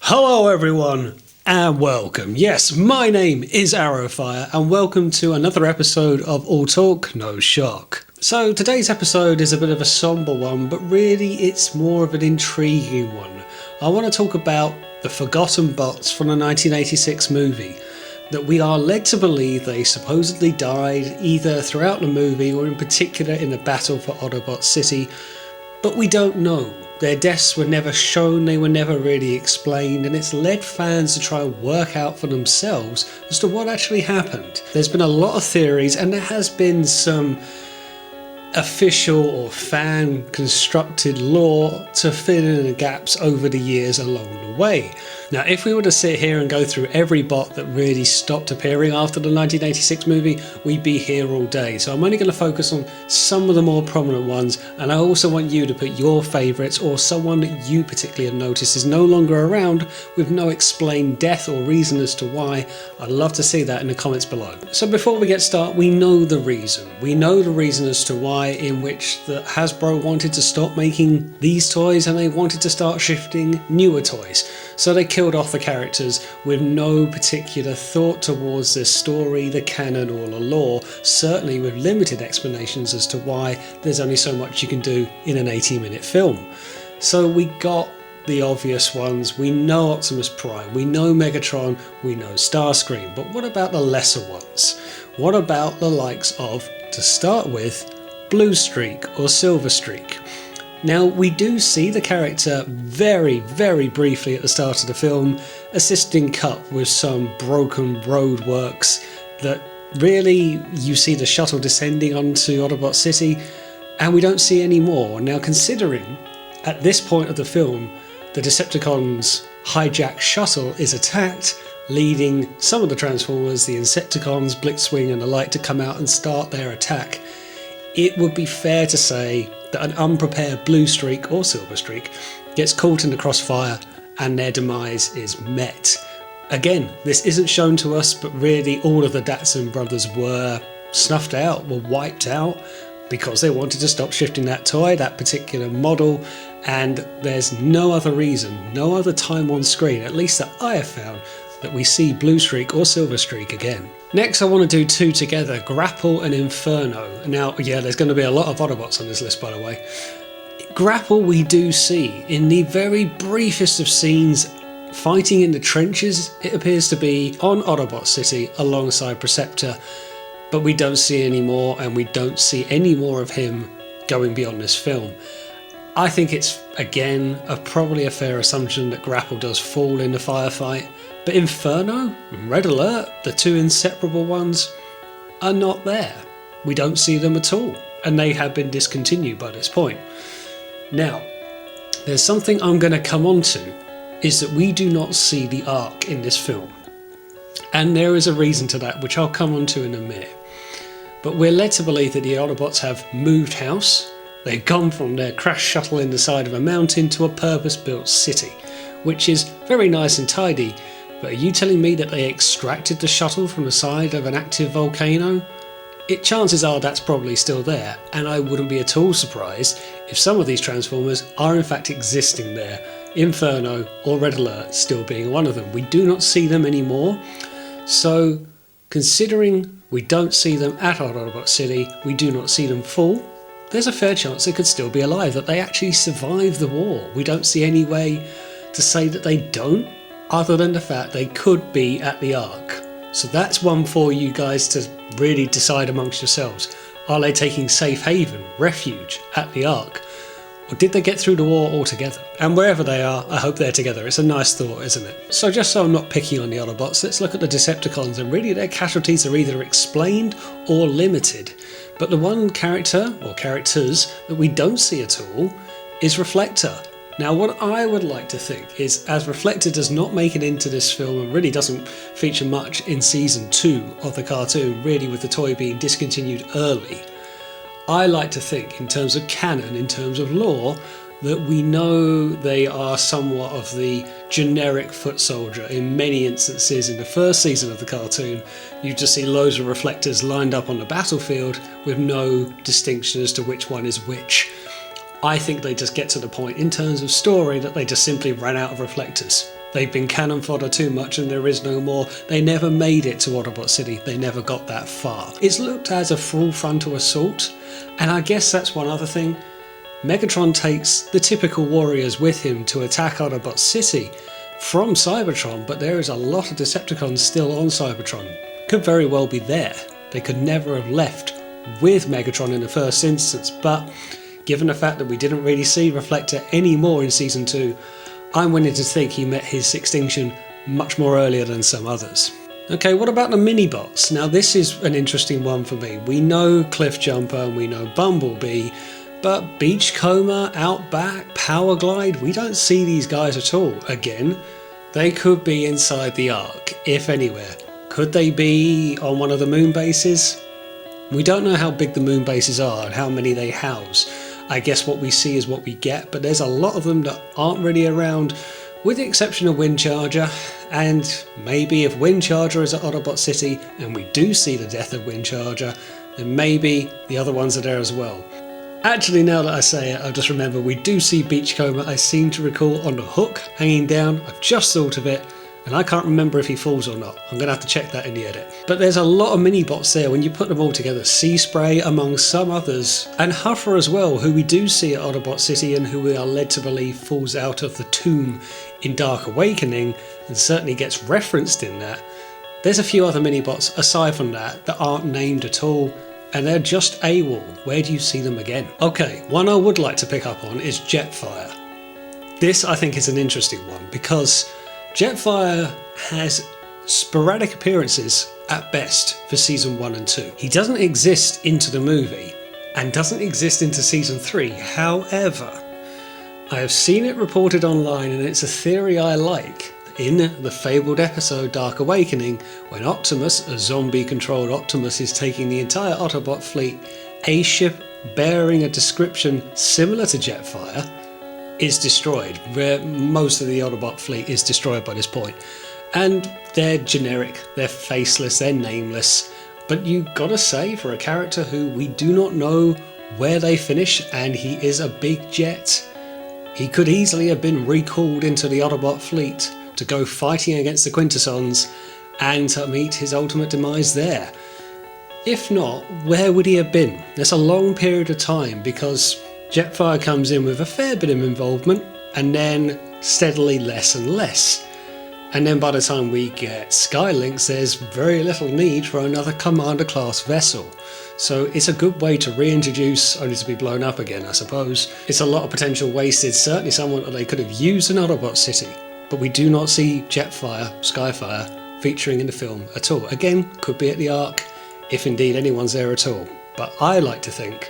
Hello everyone and welcome. Yes, my name is Arrowfire and welcome to another episode of All Talk, No Shock. So today's episode is a bit of a somber one, but really it's more of an intriguing one. I want to talk about the forgotten bots from the 1986 movie that we are led to believe they supposedly died either throughout the movie or in particular in the battle for Autobot City, but we don't know. Their deaths were never shown, they were never really explained, and it's led fans to try and work out for themselves as to what actually happened. There's been a lot of theories, and there has been some official or fan constructed lore to fill in the gaps over the years along the way. Now, if we were to sit here and go through every bot that really stopped appearing after the 1986 movie, we'd be here all day. So I'm only going to focus on some of the more prominent ones, and I also want you to put your favourites or someone that you particularly have noticed is no longer around with no explained death or reason as to why. I'd love to see that in the comments below. So before we get started, we know the reason. We know the reason as to why in which the Hasbro wanted to stop making these toys and they wanted to start shifting newer toys. So they killed off the characters with no particular thought towards their story, the canon or the lore, certainly with limited explanations as to why there's only so much you can do in an 80-minute film. So we got the obvious ones. We know Optimus Prime, we know Megatron, we know Starscream, but what about the lesser ones? What about the likes of, to start with, Blue Streak or Silver Streak? Now, we do see the character very, very briefly at the start of the film assisting Cup with some broken roadworks that really you see the shuttle descending onto Autobot City and we don't see any more. Now, considering at this point of the film the Decepticons' hijacked shuttle is attacked, leading some of the Transformers, the Insecticons, Blitzwing and the like to come out and start their attack, it would be fair to say that an unprepared Blue Streak or Silver Streak gets caught in the crossfire and their demise is met. Again, this isn't shown to us, but really all of the Datsun brothers were snuffed out, were wiped out, because they wanted to stop shifting that toy, that particular model, and there's no other reason, no other time on screen, at least that I have found, that we see Blue Streak or Silver Streak again. Next I want to do two together, Grapple and Inferno. Now, yeah, there's going to be a lot of Autobots on this list, by the way. Grapple we do see in the very briefest of scenes fighting in the trenches, it appears to be on Autobot City alongside Preceptor, but we don't see any more and we don't see any more of him going beyond this film. I think it's, again, probably a fair assumption that Grapple does fall in the firefight, but Inferno and Red Alert, the two inseparable ones, are not there. We don't see them at all, and they have been discontinued by this point. Now, there's something I'm going to come on to, is that we do not see the Ark in this film. And there is a reason to that, which I'll come on to in a minute. But we're led to believe that the Autobots have moved house. They've gone from their crash shuttle in the side of a mountain to a purpose-built city, which is very nice and tidy, but are you telling me that they extracted the shuttle from the side of an active volcano? Chances are that's probably still there, and I wouldn't be at all surprised if some of these Transformers are in fact existing there, Inferno or Red Alert still being one of them. We do not see them anymore, so considering we don't see them at Autobot City, we do not see them fall, there's a fair chance they could still be alive, that they actually survived the war. We don't see any way to say that they don't, other than the fact they could be at the Ark. So that's one for you guys to really decide amongst yourselves. Are they taking safe haven, refuge at the Ark? Or did they get through the war altogether? And wherever they are, I hope they're together. It's a nice thought, isn't it? So just so I'm not picking on the Autobots, let's look at the Decepticons, and really their casualties are either explained or limited. But the one character, or characters, that we don't see at all is Reflector. Now, what I would like to think is, as Reflector does not make it into this film and really doesn't feature much in season 2 of the cartoon, really with the toy being discontinued early, I like to think, in terms of canon, in terms of lore, that we know they are somewhat of the generic foot soldier. In many instances in the first season of the cartoon, you just see loads of reflectors lined up on the battlefield with no distinction as to which one is which. I think they just get to the point in terms of story that they just simply ran out of reflectors. They've been cannon fodder too much and there is no more. They never made it to Autobot City. They never got that far. It's looked as a full frontal assault, and I guess that's one other thing. Megatron takes the typical warriors with him to attack Autobot City from Cybertron, but there is a lot of Decepticons still on Cybertron. Could very well be there. They could never have left with Megatron in the first instance, but given the fact that we didn't really see Reflector anymore in Season 2, I'm willing to think he met his extinction much more earlier than some others. Okay, what about the mini-bots? Now this is an interesting one for me. We know Cliffjumper and we know Bumblebee, but Beachcomber, Outback, Powerglide, we don't see these guys at all. Again, they could be inside the Ark, if anywhere. Could they be on one of the moon bases? We don't know how big the moon bases are and how many they house. I guess what we see is what we get, but there's a lot of them that aren't really around, with the exception of Windcharger, and maybe if Windcharger is at Autobot City and we do see the death of Windcharger, then maybe the other ones are there as well. Actually, now that I say it, I just remember we do see Beachcomber. I seem to recall on the hook hanging down. I've just thought of it, and I can't remember if he falls or not. I'm going to have to check that in the edit. But there's a lot of mini-bots there when you put them all together. Sea Spray among some others, and Huffer as well, who we do see at Autobot City and who we are led to believe falls out of the tomb in Dark Awakening and certainly gets referenced in that. There's a few other mini-bots aside from that aren't named at all, and they're just AWOL. Where do you see them again? Okay, one I would like to pick up on is Jetfire. This I think is an interesting one because Jetfire has sporadic appearances at best for Season 1 and 2. He doesn't exist into the movie and doesn't exist into Season 3. However, I have seen it reported online and it's a theory I like. In the fabled episode Dark Awakening, when Optimus, a zombie-controlled Optimus, is taking the entire Autobot fleet, a ship bearing a description similar to Jetfire is destroyed, where most of the Autobot fleet is destroyed by this point. And they're generic, they're faceless, they're nameless, but you gotta say, for a character who we do not know where they finish, and he is a big jet, he could easily have been recalled into the Autobot fleet to go fighting against the Quintessons and to meet his ultimate demise there. If not, where would he have been? There's a long period of time because Jetfire comes in with a fair bit of involvement and then steadily less and less. And then by the time we get Skylinks, there's very little need for another Commander class vessel. So it's a good way to reintroduce, only to be blown up again, I suppose. It's a lot of potential wasted, certainly someone that they could have used in Autobot City. But we do not see Jetfire, Skyfire, featuring in the film at all. Again, could be at the Ark, if indeed anyone's there at all. But I like to think,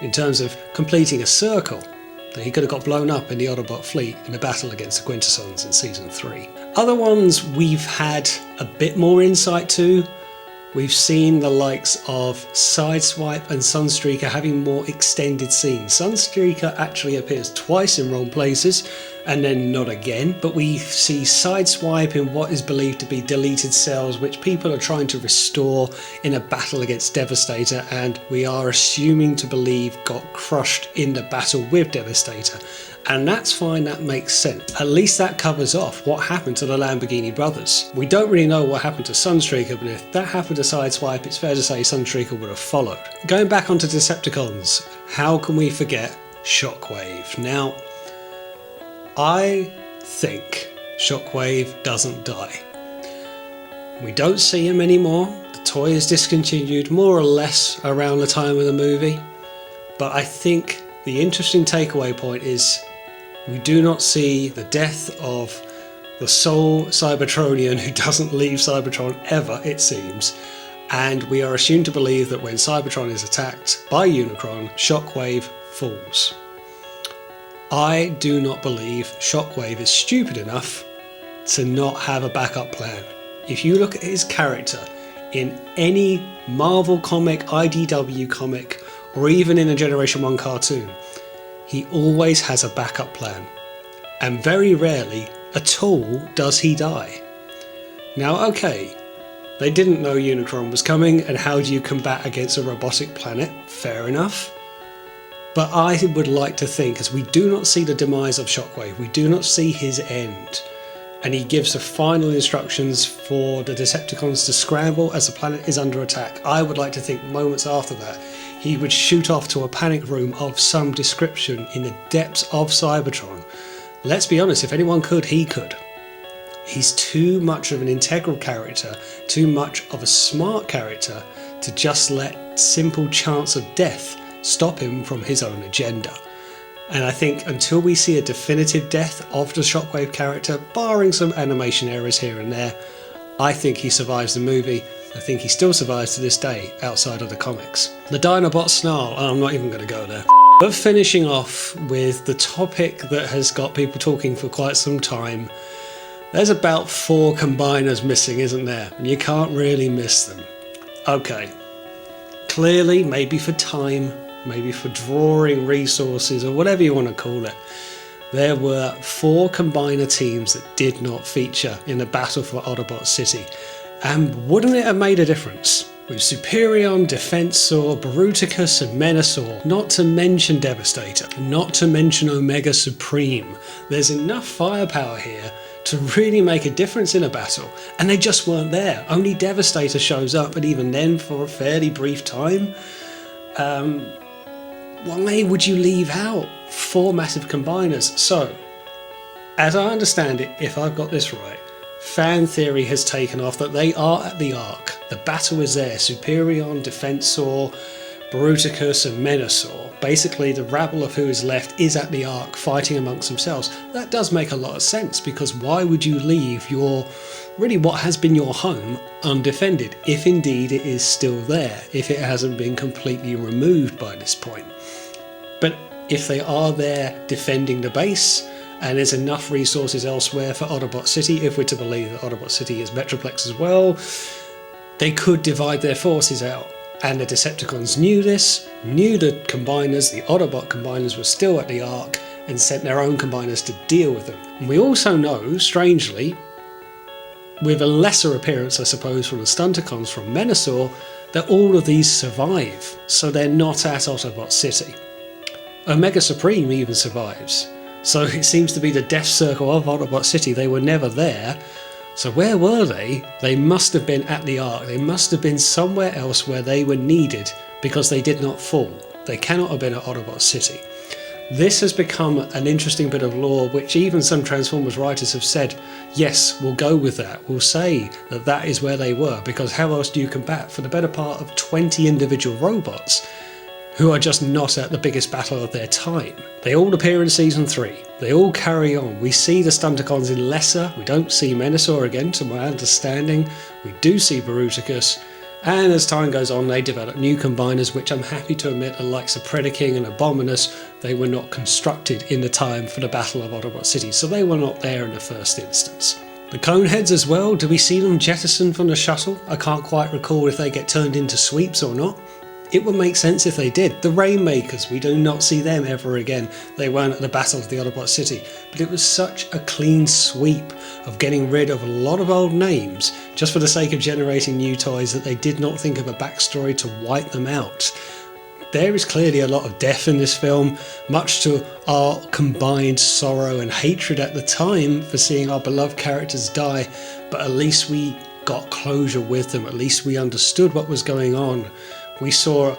in terms of completing a circle, that he could have got blown up in the Autobot fleet in a battle against the Quintessons in Season 3. Other ones we've had a bit more insight to. We've seen the likes of Sideswipe and Sunstreaker having more extended scenes. Sunstreaker actually appears twice in wrong places and then not again, but we see Sideswipe in what is believed to be deleted cells which people are trying to restore in a battle against Devastator, and we are assuming to believe got crushed in the battle with Devastator. And that's fine, that makes sense. At least that covers off what happened to the Lamborghini brothers. We don't really know what happened to Sunstreaker, but if that happened to Sideswipe, it's fair to say Sunstreaker would have followed. Going back onto Decepticons, how can we forget Shockwave? Now, I think Shockwave doesn't die. We don't see him anymore. The toy is discontinued more or less around the time of the movie. But I think the interesting takeaway point is we do not see the death of the sole Cybertronian who doesn't leave Cybertron ever, it seems. And we are assumed to believe that when Cybertron is attacked by Unicron, Shockwave falls. I do not believe Shockwave is stupid enough to not have a backup plan. If you look at his character in any Marvel comic, IDW comic, or even in a Generation 1 cartoon, he always has a backup plan. And very rarely at all does he die. Now, okay, they didn't know Unicron was coming, and how do you combat against a robotic planet? Fair enough. But I would like to think, as we do not see the demise of Shockwave, we do not see his end, and he gives the final instructions for the Decepticons to scramble as the planet is under attack. I would like to think moments after that, he would shoot off to a panic room of some description in the depths of Cybertron. Let's be honest, if anyone could, he could. He's too much of an integral character, too much of a smart character to just let simple chance of death stop him from his own agenda. And I think until we see a definitive death of the Shockwave character, barring some animation errors here and there, I think he survives the movie. I think he still survives to this day outside of the comics. The Dinobot snarl, I'm not even going to go there. But finishing off with the topic that has got people talking for quite some time, there's about 4 combiners missing, isn't there? And you can't really miss them. Okay, clearly, maybe for time, maybe for drawing resources or whatever you want to call it, there were 4 combiner teams that did not feature in the battle for Autobot City. And wouldn't it have made a difference? With Superion, Defensor, Bruticus and Menasor, not to mention Devastator, not to mention Omega Supreme. There's enough firepower here to really make a difference in a battle, and they just weren't there. Only Devastator shows up, and even then for a fairly brief time. Why would you leave out 4 massive combiners? So, as I understand it, if I've got this right, fan theory has taken off that they are at the Ark. The battle is there. Superion, Defensor, Bruticus and Menasor. Basically, the rabble of who is left is at the Ark fighting amongst themselves. That does make a lot of sense, because why would you leave really what has been your home undefended, if indeed it is still there, if it hasn't been completely removed by this point? But if they are there defending the base, and there's enough resources elsewhere for Autobot City, if we're to believe that Autobot City is Metroplex as well, they could divide their forces out. And the Decepticons knew this, knew the combiners, the Autobot combiners were still at the Ark, and sent their own combiners to deal with them. And we also know, strangely, with a lesser appearance I suppose from the Stunticons from Menasor, that all of these survive, so they're not at Autobot City. Omega Supreme even survives, so it seems to be the death circle of Autobot City. They were never there. So where were they? They must have been at the Ark. They must have been somewhere else where they were needed, because they did not fall. They cannot have been at Autobot City. This has become an interesting bit of lore, which even some Transformers writers have said, yes, we'll go with that. We'll say that that is where they were, because how else do you combat for the better part of 20 individual robots who are just not at the biggest battle of their time? They all appear in Season 3. They all carry on. We see the Stunticons in lesser. We don't see Menasor again, to my understanding. We do see Bruticus. And as time goes on, they develop new combiners, which I'm happy to admit, the likes of Predaking and Abominus, they were not constructed in the time for the Battle of Autobot City, so they were not there in the first instance. The Coneheads as well, do we see them jettisoned from the shuttle? I can't quite recall if they get turned into sweeps or not. It would make sense if they did. The Rainmakers, we do not see them ever again. They weren't at the Battle of the Autobot City, but it was such a clean sweep of getting rid of a lot of old names just for the sake of generating new toys that they did not think of a backstory to wipe them out. There is clearly a lot of death in this film, much to our combined sorrow and hatred at the time for seeing our beloved characters die, but at least we got closure with them. At least we understood what was going on. We saw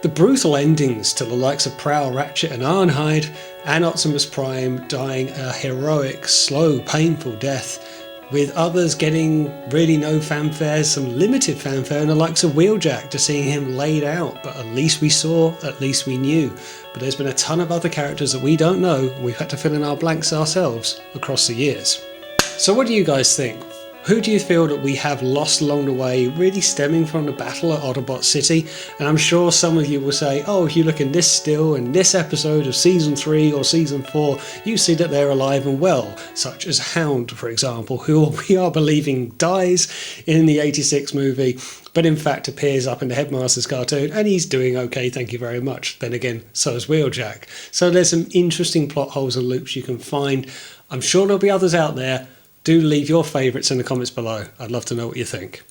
the brutal endings to the likes of Prowl, Ratchet and Ironhide, and Optimus Prime dying a heroic, slow, painful death, with others getting really no fanfare, some limited fanfare in the likes of Wheeljack, to seeing him laid out. But at least we saw, at least we knew. But there's been a ton of other characters that we don't know, and we've had to fill in our blanks ourselves across the years. So what do you guys think? Who do you feel that we have lost along the way, really stemming from the battle at Autobot City? And I'm sure some of you will say, oh, if you look in this still, in this episode of Season 3 or Season 4, you see that they're alive and well, such as Hound, for example, who we are believing dies in the 86 movie, but in fact appears up in the Headmasters cartoon, and he's doing okay, thank you very much. Then again, so is Wheeljack. So there's some interesting plot holes and loops you can find. I'm sure there'll be others out there. Do leave your favourites in the comments below. I'd love to know what you think.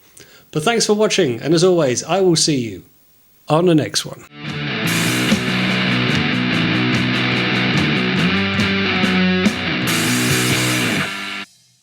But thanks for watching, and as always, I will see you on the next one.